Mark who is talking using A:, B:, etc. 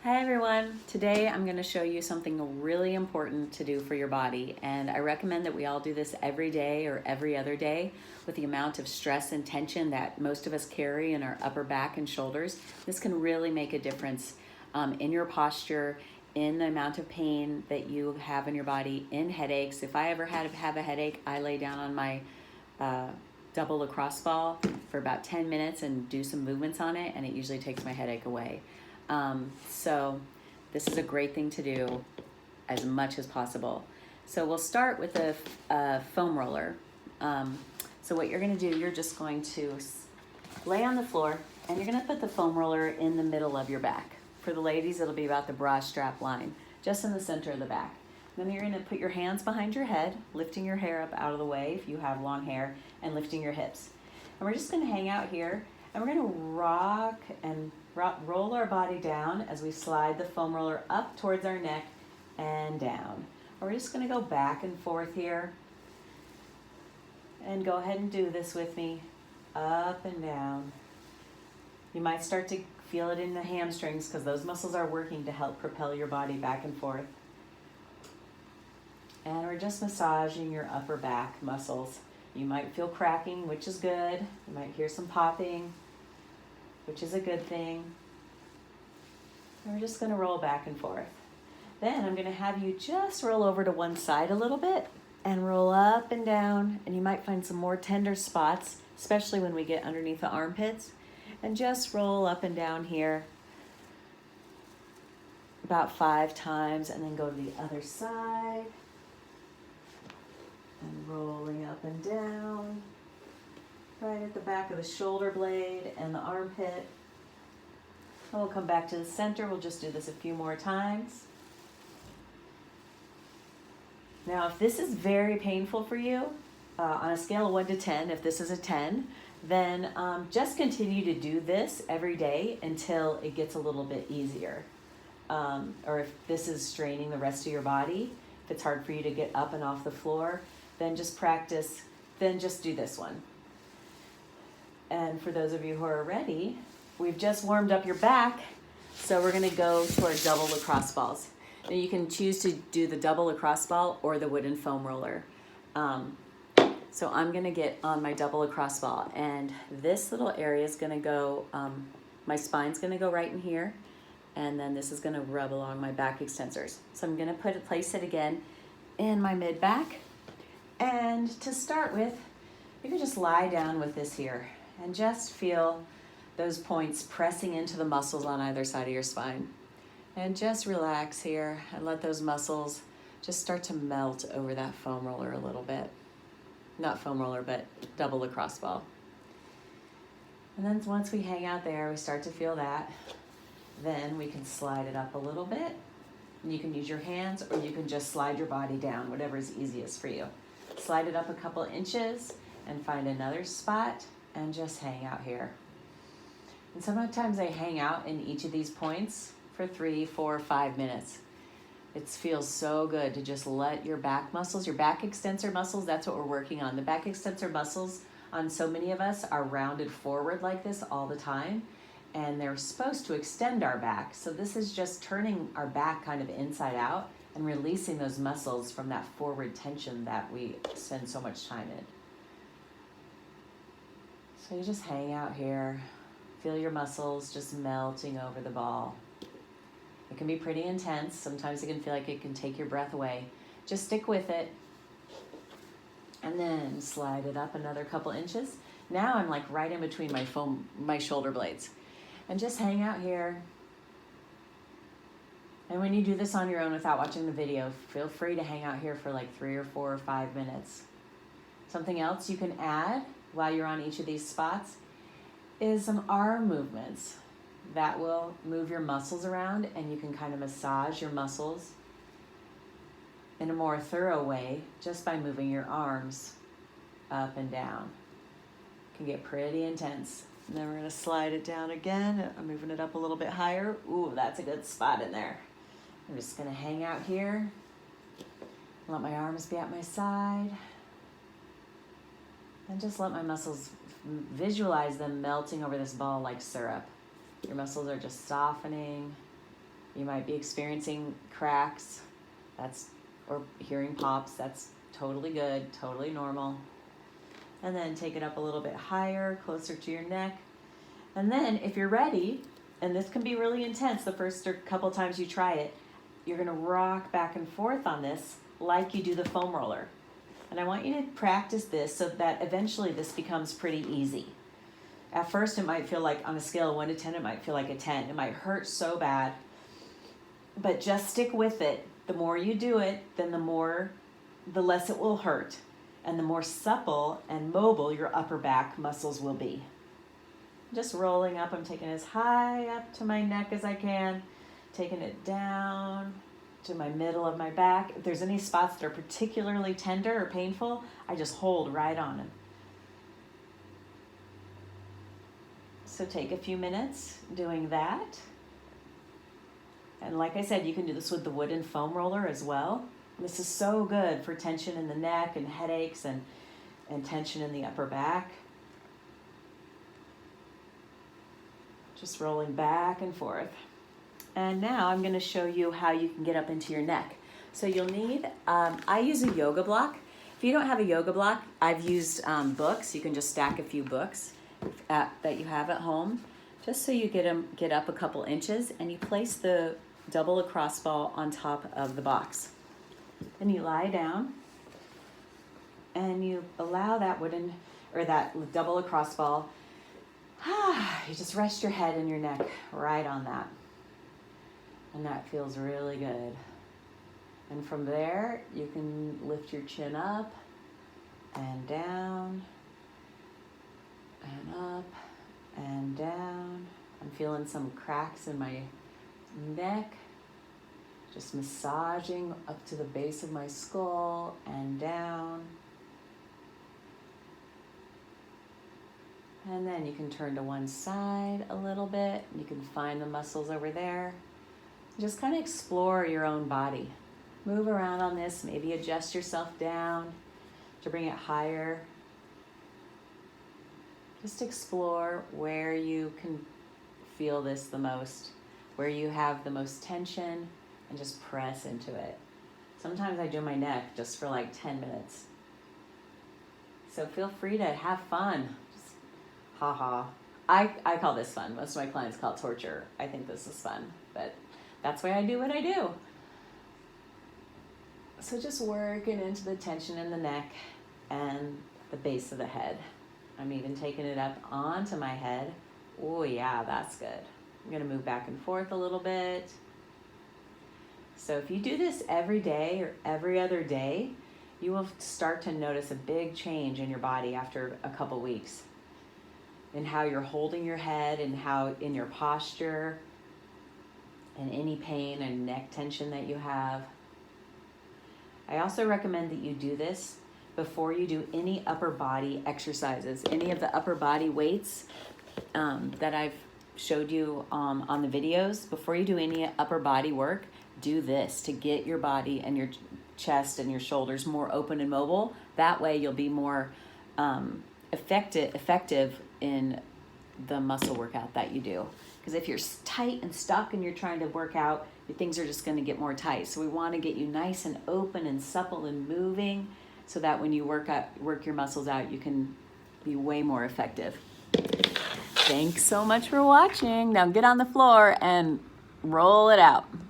A: Hi everyone. Today I'm going to show you something really important to do for your body, and I recommend that we all do this every day or every other day. With the amount of stress and tension that most of us carry in our upper back and shoulders, this can really make a difference in your posture, in the amount of pain that you have in your body, in headaches. If I ever have a headache, I lay down on my double lacrosse ball for about 10 minutes and do some movements on it, and it usually takes my headache away. So this is a great thing to do as much as possible. So we'll start with a foam roller. So what you're going to do, you're just going to lay on the floor and you're going to put the foam roller in the middle of your back. For the ladies, it'll be about the bra strap line, just in the center of the back. Then you're going to put your hands behind your head, lifting your hair up out of the way if you have long hair, and lifting your hips. And we're just going to hang out here, and we're going to rock and roll our body down as we slide the foam roller up towards our neck and down. And we're just going to go back and forth here. And go ahead and do this with me, up and down. You might start to feel it in the hamstrings because those muscles are working to help propel your body back and forth. And we're just massaging your upper back muscles. You might feel cracking, which is good. You might hear some popping, which is a good thing. And we're just going to roll back and forth. Then I'm going to have you just roll over to one side a little bit and roll up and down. And you might find some more tender spots, especially when we get underneath the armpits. And just roll up and down here about 5 times, and then go to the other side. And rolling up and down, right at the back of the shoulder blade and the armpit. And we'll come back to the center. We'll just do this a few more times. Now, if this is very painful for you, on a scale of 1 to 10, if this is a 10, then just continue to do this every day until it gets a little bit easier. Or if this is straining the rest of your body, if it's hard for you to get up and off the floor, then just practice, then just do this one. And for those of you who are ready, we've just warmed up your back, so we're going to go to our double lacrosse balls. Now you can choose to do the double lacrosse ball or the wooden foam roller. So I'm going to get on my double lacrosse ball, and this little area is going to go, my spine's going to go right in here, and then this is going to rub along my back extensors. So I'm going to place it again in my mid back. And to start with, you can just lie down with this here and just feel those points pressing into the muscles on either side of your spine. And just relax here and let those muscles just start to melt over that foam roller a little bit. Not foam roller, but double lacrosse ball. And then once we hang out there, we start to feel that. Then we can slide it up a little bit. You can use your hands, or you can just slide your body down, whatever is easiest for you. Slide it up a couple inches and find another spot and just hang out here. And sometimes I hang out in each of these points for 3, 4, 5 minutes. It feels so good to just let your back muscles, your back extensor muscles, that's what we're working on. The back extensor muscles on so many of us are rounded forward like this all the time, and they're supposed to extend our back. So this is just turning our back kind of inside out and releasing those muscles from that forward tension that we spend so much time in. So you just hang out here, feel your muscles just melting over the ball. It can be pretty intense. Sometimes it can feel like it can take your breath away. Just stick with it. And then slide it up another couple inches. Now I'm like right in between my shoulder blades. And just hang out here. And when you do this on your own without watching the video, feel free to hang out here for like 3 or 4 or 5 minutes. Something else you can add while you're on each of these spots is some arm movements that will move your muscles around, and you can kind of massage your muscles in a more thorough way just by moving your arms up and down. It can get pretty intense. And then we're going to slide it down again. I'm moving it up a little bit higher. Ooh, that's a good spot in there. I'm just going to hang out here. Let my arms be at my side. And just let my muscles, visualize them melting over this ball like syrup. Your muscles are just softening You might be experiencing cracks, or hearing pops. That's totally good, totally normal. And then take it up a little bit higher, closer to your neck. And then if you're ready, and this can be really intense the first couple times you try it, you're gonna rock back and forth on this like you do the foam roller. And I want you to practice this so that eventually this becomes pretty easy. At first it might feel like, on a scale of 1 to 10, it might feel like a 10. It might hurt so bad, but just stick with it. The more you do it, then the less it will hurt, and the more supple and mobile your upper back muscles will be. Just rolling up, I'm taking as high up to my neck as I can, taking it down to my middle of my back. If there's any spots that are particularly tender or painful, I just hold right on them. So take a few minutes doing that. And like I said, you can do this with the wooden foam roller as well. This is so good for tension in the neck and headaches and tension in the upper back. Just rolling back and forth. And now I'm going to show you how you can get up into your neck. So you'll need, I use a yoga block. If you don't have a yoga block, I've used books. You can just stack a few books that you have at home, just so you get up a couple inches, and you place the double lacrosse ball on top of the box. Then you lie down and you allow that double lacrosse ball. You just rest your head and your neck right on that. And that feels really good. And from there, you can lift your chin up and down and up and down. I'm feeling some cracks in my neck. Just massaging up to the base of my skull and down. And then you can turn to one side a little bit. You can find the muscles over there. Just kind of explore your own body. Move around on this, maybe adjust yourself down to bring it higher. Just explore where you can feel this the most, where you have the most tension, and just press into it. Sometimes I do my neck just for like 10 minutes. So feel free to have fun. Just ha. I call this fun. Most of my clients call it torture. I think this is fun, but that's why I do what I do. So just working into the tension in the neck and the base of the head. I'm even taking it up onto my head. Oh yeah, that's good. I'm gonna move back and forth a little bit. So if you do this every day or every other day, you will start to notice a big change in your body after a couple weeks, in how you're holding your head and how in your posture and any pain and neck tension that you have. I also recommend that you do this before you do any upper body exercises, any of the upper body weights that I've showed you on the videos. Before you do any upper body work, do this to get your body and your chest and your shoulders more open and mobile. That way you'll be more effective in the muscle workout that you do. Because if you're tight and stuck and you're trying to work out, things are just going to get more tight. So we want to get you nice and open and supple and moving, so that when you work your muscles out, you can be way more effective. Thanks so much for watching. Now get on the floor and roll it out.